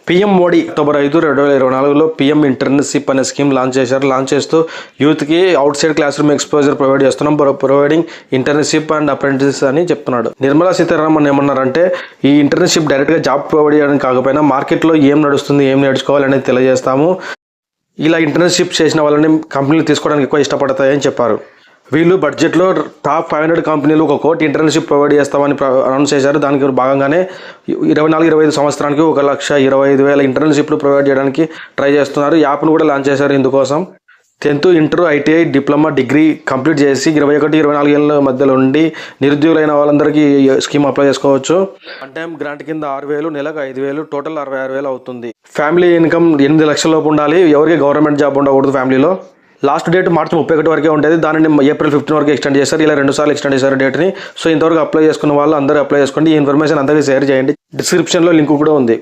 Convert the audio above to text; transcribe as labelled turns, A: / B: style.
A: PM Modi October 5, 2024లో PM internship అనే scheme launch చేశారు. లాంచ్ చేస్తూ యూత్కి outside classroom exposure provide చేస్తున్నాం, ప్రొవైడింగ్ ఇంటర్న్షిప్ అండ్ అప్రెంటిస్ అని చెప్తున్నాడు. నిర్మలా సీతారామన్ ఏమన్నారంటే ఈ ఇంటర్న్షిప్ డైరెక్ట్గా జాబ్ ప్రొవైడ్ చేయడానికి కాకపోయినా మార్కెట్లో ఏం నడుస్తుంది, ఏం నేర్చుకోవాలి అనేది తెలియజేస్తాము. ఇలా ఇంటర్న్షిప్ చేసిన వాళ్ళని కంపెనీలు తీసుకోవడానికి ఎక్కువ ఇష్టపడతాయని చెప్పారు. వీళ్ళు బడ్జెట్లో టాప్ 500 కంపెనీలు 1 కోటి ఇంటర్న్షిప్ ప్రొవైడ్ చేస్తామని అనౌన్స్ చేశారు. దానికి భాగంగానే 24-25 సంవత్సరానికి 1,25,000 ఇంటర్న్షిప్లు ప్రొవైడ్ చేయడానికి ట్రై చేస్తున్నారు. యాప్ను కూడా లాంచ్ చేశారు ఇందుకోసం. 10th, inter, ITI, diploma, degree complete చేసి 21-24 ఏళ్ళ మధ్యలో ఉండి నిరుద్యోగులైన వాళ్ళందరికీ స్కీమ్ అప్లై చేసుకోవచ్చు. వన్ టైం గ్రాంట్ కింద 6,000, నెలకు 5,000, టోటల్ 66,000 అవుతుంది. ఫ్యామిలీ ఇన్కమ్ 8 లక్షల లోపు ఉండాలి. ఎవరికి గవర్నమెంట్ జాబ్ ఉండకూడదు ఫ్యామిలీలో. లాస్ట్ డేట్ మార్చి 31 వరకే ఉంటుంది. దానిని ఏప్రిల్ 15 వరకు ఎక్స్టెండ్ చేశారు. ఇలా 2 సార్లు ఎక్స్టెండ్ చేశారు డేట్ని. సో ఇంతవరకు అప్లై చేసుకున్న వాళ్ళు అందరూ అప్లై చేసుకోండి. ఈ ఇన్ఫర్మేషన్ అందరికీ షేర్ చేయండి. డిస్క్రిప్షన్లో లింక్ కూడా ఉంది.